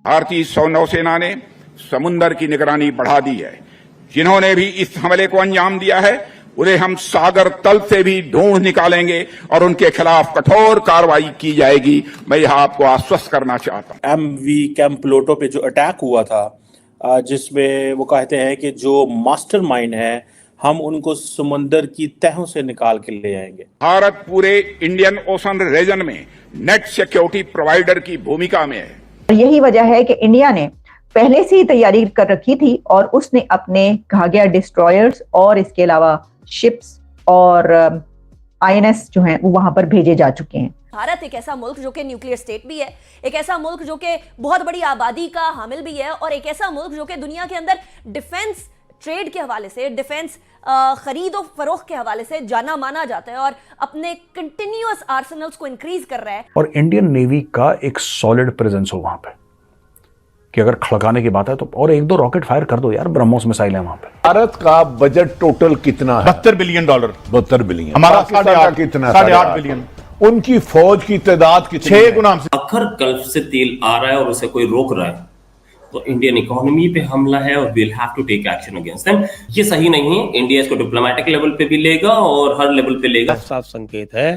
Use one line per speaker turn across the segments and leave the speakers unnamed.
भारतीय नौसेना ने समुद्र की निगरानी बढ़ा दी है। जिन्होंने भी इस हमले को अंजाम दिया है उन्हें हम सागर तल से भी ढूंढ निकालेंगे और उनके खिलाफ कठोर कार्रवाई की जाएगी। मैं यह आपको आश्वस्त करना चाहता हूं।
एमवी कैंप प्लूटो पे जो अटैक हुआ था, जिसमें वो कहते हैं कि जो मास्टरमाइंड है हम उनको समुंदर की तहों से निकाल के ले आएंगे।
भारत पूरे इंडियन ओशन रीजन में नेट सिक्योरिटी प्रोवाइडर की भूमिका में है।
यही वजह है कि इंडिया ने पहले से ही तैयारी कर रखी थी और उसने अपने कहा गया डिस्ट्रॉयर्स और इसके अलावा शिप्स और आईएनएस जो हैं वो वहां पर भेजे जा चुके हैं।
भारत एक ऐसा मुल्क जो कि न्यूक्लियर स्टेट भी है, एक ऐसा मुल्क जो कि बहुत बड़ी आबादी का हामिल भी है और एक ऐसा मुल्क जो कि दुनिया के अंदर डिफेंस ट्रेड के हवाले से, डिफेंस खरीद और फरोख्त के हवाले से जाना माना जाता है और अपने कंटिन्यूअस आर्सेनल्स को इंक्रीज कर रहा है।
और इंडियन नेवी का एक सॉलिड प्रेजेंस हो वहां पे कि अगर खड़काने की बात है तो और एक दो रॉकेट फायर कर दो यार, ब्रह्मोस मिसाइल है वहां पे।
भारत का बजट टोटल कितना है?
$72 बिलियन।
72 बिलियन।
हमारा
$8.5 कितना?
8.5 बिलियन।
उनकी फौज की तादाद कितनी?
6 गुना।
आखिर गल्फ से तेल आ रहा है और उसे कोई रोक रहा है तो इंडियन इकोनॉमी पे हमला है और we'll have to take action against them। ये सही नहीं है। इंडिया इसको डिप्लोमेटिक लेवल पे भी लेगा और हर लेवल पे लेगा।
साफ संकेत है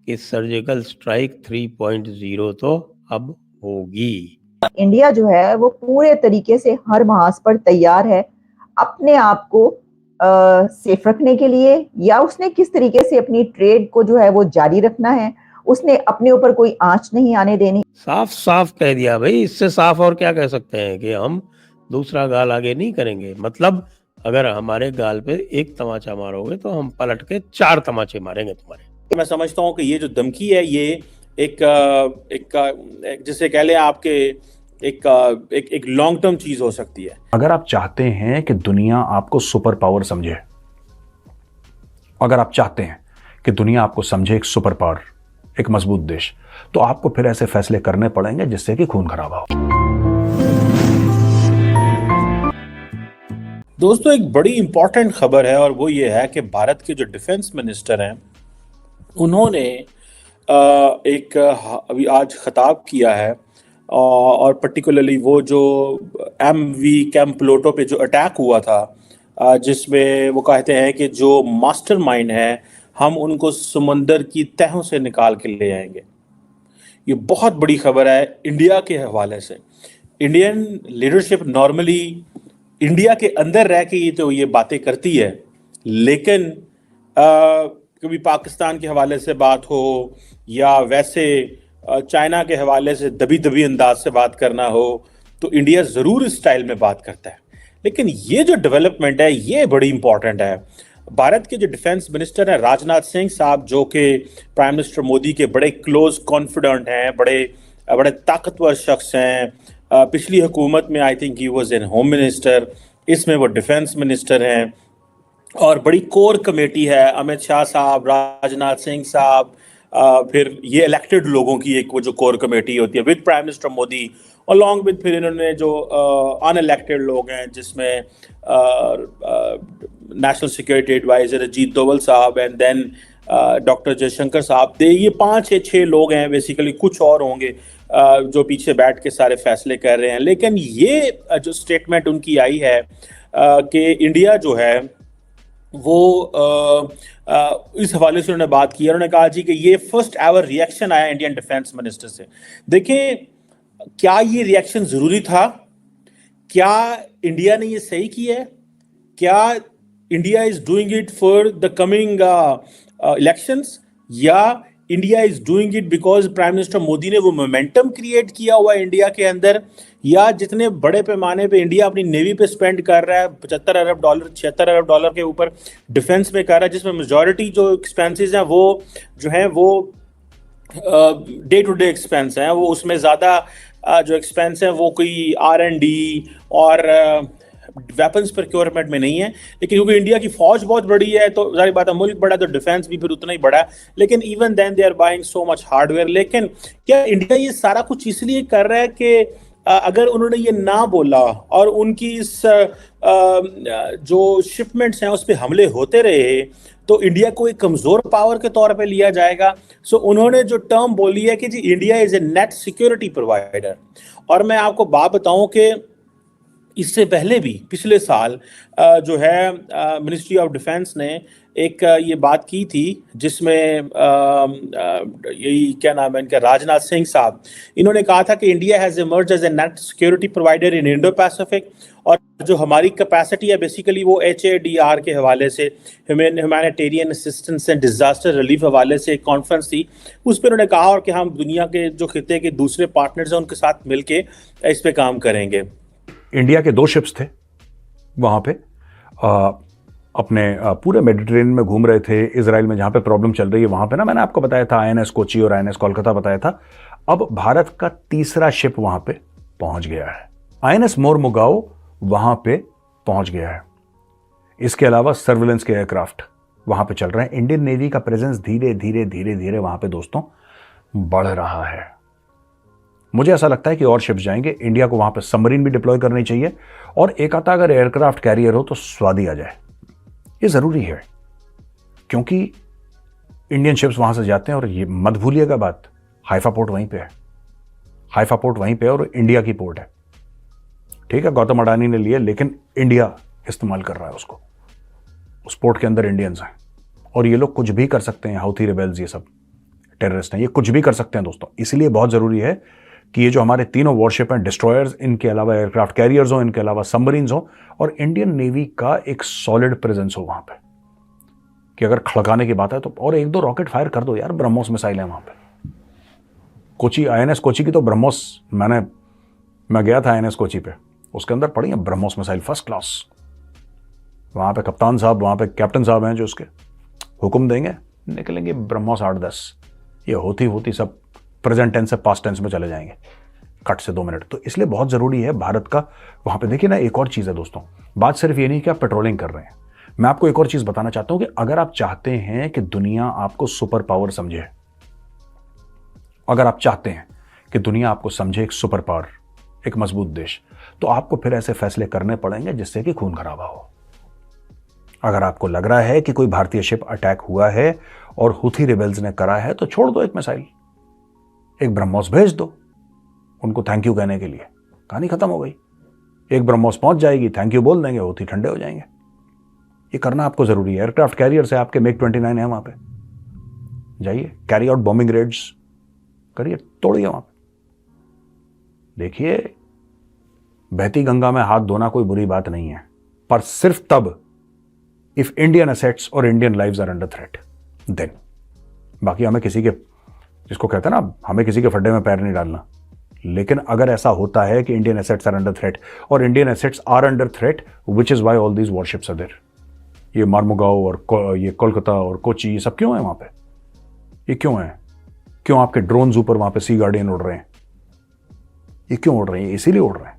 कि सर्जिकल स्ट्राइक 3.0 तो अब होगी।
इंडिया जो है वो पूरे तरीके से हर महाज पर तैयार है अपने आप को सेफ रखने के लिए, या उसने किस तरीके से अपनी ट्रेड को जो है वो जारी रखना है, उसने अपने ऊपर कोई आंच नहीं आने देनी।
साफ साफ कह दिया भाई, इससे साफ और क्या कह सकते हैं कि हम दूसरा गाल आगे नहीं करेंगे। मतलब अगर हमारे गाल पे एक तमाचा मारोगे तो हम पलट के 4 तमाचे मारेंगे तुम्हारे।
मैं समझता हूँ कि ये जो धमकी है ये एक जिसे कह लें आपके एक लॉन्ग टर्म चीज हो सकती है।
अगर आप चाहते हैं कि दुनिया आपको सुपर पावर समझे, अगर आप चाहते हैं कि दुनिया आपको समझे एक सुपर पावर, एक मजबूत देश, तो आपको फिर ऐसे फैसले करने पड़ेंगे जिससे कि खून खराबा हो।
दोस्तों, एक बड़ी इंपॉर्टेंट खबर है और वो ये है कि भारत के जो डिफेंस मिनिस्टर हैं उन्होंने अभी आज खिताब किया है और पर्टिकुलरली वो जो एमवी कैंप प्लूटो पे जो अटैक हुआ था, जिसमें वो कहते हैं कि जो मास्टरमाइंड है हम उनको समुंदर की तहों से निकाल के ले आएंगे। ये बहुत बड़ी खबर है इंडिया के हवाले से। इंडियन लीडरशिप नॉर्मली इंडिया के अंदर रह के ये बातें करती है, लेकिन कभी पाकिस्तान के हवाले से बात हो या वैसे चाइना के हवाले से दबी अंदाज से बात करना हो तो इंडिया ज़रूर इस स्टाइल में बात करता है। लेकिन ये जो डेवलपमेंट है ये बड़ी इंपॉर्टेंट है। भारत के जो डिफेंस मिनिस्टर हैं राजनाथ सिंह साहब, जो कि प्राइम मिनिस्टर मोदी के बड़े क्लोज कॉन्फिडेंट हैं, बड़े ताकतवर शख्स हैं। पिछली हुकूमत में I think he was an home minister, इसमें वो डिफेंस मिनिस्टर हैं और बड़ी कोर कमेटी है। अमित शाह साहब, राजनाथ सिंह साहब, फिर ये इलेक्टेड लोगों की एक वो जो कोर कमेटी होती है with prime minister Modi, along with फिर इन्होंने जो अनइलेक्टेड लोग हैं जिसमें national security adviser Ajit Doval साहब एंड देन डॉक्टर जयशंकर साहब। ये 5 या 6 लोग हैं बेसिकली, कुछ और होंगे जो पीछे बैठ के सारे फैसले कर रहे हैं। लेकिन ये जो स्टेटमेंट उनकी आई है कि इंडिया जो है वो इस हवाले से उन्होंने बात की है। उन्होंने कहा जी कि ये फर्स्ट एवर रिएक्शन आया इंडियन डिफेंस मिनिस्टर से। देखें, क्या ये रिएक्शन ज़रूरी था? क्या इंडिया ने ये सही किया है? क्या India is doing it for the coming elections, या India is doing it because prime minister Modi ने वो मोमेंटम क्रिएट किया हुआ है इंडिया के अंदर, या जितने बड़े पैमाने पे इंडिया अपनी नेवी पे स्पेंड कर रहा है $75 अरब, $76 अरब के ऊपर डिफेंस में कर रहा है, जिसमें मेजॉरिटी जो एक्सपेंसेस हैं वो जो हैं वो डे टू डे एक्सपेंस हैं। वो उसमें ज़्यादा जो एक्सपेंस है वो कोई R&D और वेपन्स प्रोक्योरमेंट में नहीं है। लेकिन क्योंकि इंडिया की फौज बहुत बड़ी है तो जाहिर बात है मुल्क बड़ा तो डिफेंस भी फिर उतना ही बड़ा है। लेकिन even then they are buying so much hardware. लेकिन क्या इंडिया ये सारा कुछ इसलिए कर रहा है कि अगर उन्होंने ये ना बोला और उनकी इस जो शिपमेंट्स हैं उस पर हमले होते रहे तो इंडिया को एक कमजोर पावर के तौर पे लिया जाएगा। सो उन्होंने जो टर्म बोली है कि जी India is a net security provider, और मैं आपको बात बताऊं कि इससे पहले भी पिछले साल जो है मिनिस्ट्री ऑफ डिफेंस ने एक ये बात की थी, जिसमें यही क्या नाम है इनका, राजनाथ सिंह साहब, इन्होंने कहा था कि India has emerge as a net security provider in Indo Pacific, और जो हमारी कैपेसिटी है बेसिकली वो HADR के हवाले से, humanitarian assistance and disaster relief हवाले से एक कॉन्फ्रेंस थी, उस पर उन्होंने कहा और कि हम दुनिया के जो खिते के दूसरे पार्टनर्स हैं उनके साथ मिलके इस पे काम करेंगे।
इंडिया के 2 शिप्स थे वहाँ पे, अपने पूरे मेडिटेरेनियन में घूम रहे थे। इजराइल में जहाँ पे प्रॉब्लम चल रही है वहाँ पे ना, मैंने आपको बताया था INS कोची और INS कोलकाता बताया था। अब भारत का 3रा शिप वहाँ पे पहुँच गया है, INS मोरमुगाओ वहाँ पे पहुँच गया है। इसके अलावा सर्विलेंस के एयरक्राफ्ट वहाँ पे चल रहे हैं। इंडियन नेवी का प्रेजेंस धीरे धीरे धीरे धीरे वहाँ पे दोस्तों बढ़ रहा है। मुझे ऐसा लगता है कि और शिप्स जाएंगे। इंडिया को वहाँ पे सबमरीन भी डिप्लॉय करनी चाहिए, और एक आता अगर एयरक्राफ्ट कैरियर हो तो स्वाद ही आ जाए। ये ज़रूरी है, क्योंकि इंडियन शिप्स वहाँ से जाते हैं। और ये मत भूलिएगा बात, हाइफा पोर्ट वहीं पे है, हाइफा पोर्ट वहीं पे है और इंडिया की पोर्ट है। ठीक है, गौतम अडानी ने लिया, लेकिन इंडिया इस्तेमाल कर रहा है उसको। उस पोर्ट के अंदर इंडियंस हैं, और ये लोग कुछ भी कर सकते हैं। हाउथी रिबेल्स, ये सब टेररिस्ट हैं, ये कुछ भी कर सकते हैं दोस्तों। इसलिए बहुत ज़रूरी है कि ये जो हमारे तीनों वॉरशिप हैं, डिस्ट्रॉयर्स, इनके अलावा एयरक्राफ्ट कैरियर्स हो, इनके अलावा सबमरीन्स हो, और इंडियन नेवी का एक सॉलिड प्रेजेंस हो वहाँ पे, कि अगर खड़काने की बात है तो और 1-2 रॉकेट फायर कर दो यार। ब्रह्मोस मिसाइल है वहाँ पे। कोची, INS कोची की तो ब्रह्मोस, मैं गया था INS कोची पे, उसके अंदर पड़ी है ब्रह्मोस मिसाइल फर्स्ट क्लास। वहाँ पे कप्तान साहब, वहाँ पे कैप्टन साहब हैं जो उसके हुक्म देंगे, निकलेंगे ब्रह्मोस 8-10। ये होती सब प्रेजेंट टेंस से पास्ट टेंस में चले जाएंगे कट से 2 मिनट। तो इसलिए बहुत ज़रूरी है भारत का वहाँ पे। देखिए ना, एक और चीज़ है दोस्तों, बात सिर्फ ये नहीं कि आप पेट्रोलिंग कर रहे हैं। मैं आपको एक और चीज़ बताना चाहता हूँ कि अगर आप चाहते हैं कि दुनिया आपको सुपर पावर समझे, अगर आप चाहते हैं कि दुनिया आपको समझे एक सुपर पावर, एक मजबूत देश, तो आपको फिर ऐसे फैसले करने पड़ेंगे जिससे कि खून खराबा हो। अगर आपको लग रहा है कि कोई भारतीय शिप अटैक हुआ है और हुथी रिबेल्स ने करा है, तो छोड़ दो एक मिसाइल, एक ब्रह्मोस भेज दो उनको थैंक यू कहने के लिए, कहानी खत्म हो गई। एक ब्रह्मोस पहुंच जाएगी, थैंक यू बोल देंगे, हुथी ठंडे हो जाएंगे। ये करना आपको जरूरी है। एयरक्राफ्ट कैरियर से आपके MiG-29 है वहां पे, जाइए कैरी आउट बॉम्बिंग रेड्स करिए, तोड़िए वहां पे। देखिए, बहती गंगा में हाथ धोना कोई बुरी बात नहीं है, पर सिर्फ तब इफ इंडियन एसेट्स और Indian lives are under threat, then. बाकी हमें किसी के, जिसको कहते हैं ना, हमें किसी के फड्डे में पैर नहीं डालना। लेकिन अगर ऐसा होता है कि Indian assets are under threat, और Indian assets are under threat, which is why all these warships are there. ये मारमुगाओ और ये कोलकाता और कोची, ये सब क्यों है वहां पे? ये क्यों है? क्यों आपके ड्रोन्स ऊपर वहां पे सी गार्डियन उड़ रहे हैं? ये क्यों उड़ रहे हैं? इसीलिए उड़ रहे हैं।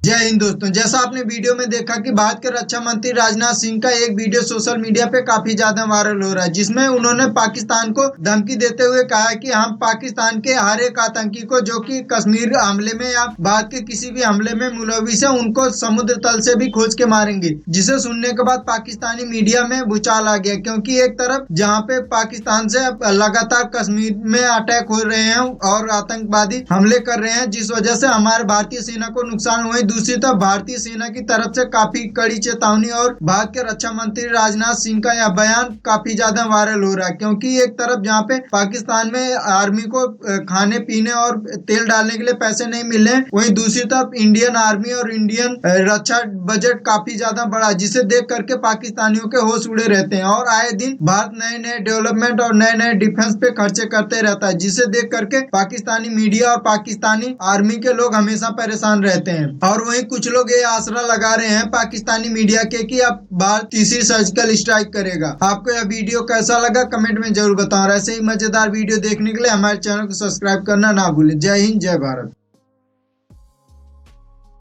जय हिंद दोस्तों, जैसा आपने वीडियो में देखा कि भारत के रक्षा मंत्री राजनाथ सिंह का एक वीडियो सोशल मीडिया पे काफी ज्यादा वायरल हो रहा है, जिसमें उन्होंने पाकिस्तान को धमकी देते हुए कहा है कि हम पाकिस्तान के हर एक आतंकी को जो कि कश्मीर हमले में या भारत के किसी भी हमले में मुलविस है, उनको समुद्र तल से भी खोज के मारेंगे। जिसे सुनने के बाद पाकिस्तानी मीडिया में भूचाल आ गया, क्योंकि एक तरफ जहाँ पे पाकिस्तान से लगातार कश्मीर में अटैक हो रहे हैं और आतंकवादी हमले कर रहे हैं, जिस वजह से हमारे भारतीय सेना को नुकसान हुए, दूसरी तरफ भारतीय सेना की तरफ से काफी कड़ी चेतावनी और भारत के रक्षा मंत्री राजनाथ सिंह का यह बयान काफी ज्यादा वायरल हो रहा है। क्योंकि एक तरफ जहाँ पे पाकिस्तान में आर्मी को खाने पीने और तेल डालने के लिए पैसे नहीं मिल रहे, वहीं दूसरी तरफ इंडियन आर्मी और इंडियन रक्षा बजट काफी ज्यादा बड़ा, जिसे देख करके पाकिस्तानियों के होश उड़े रहते हैं। और आए दिन भारत नए नए डेवलपमेंट और नए नए डिफेंस पे खर्चे करते रहता है, जिसे देख करके पाकिस्तानी मीडिया और पाकिस्तानी आर्मी के लोग हमेशा परेशान रहते हैं। और वहीं कुछ लोग ये आसरा लगा रहे हैं पाकिस्तानी मीडिया के कि अब भारत तीसरी सर्जिकल स्ट्राइक करेगा। आपको यह वीडियो कैसा लगा कमेंट में जरूर बताओ। ऐसे ही मजेदार वीडियो देखने के लिए हमारे चैनल को सब्सक्राइब करना ना भूलें। जय हिंद, जय भारत।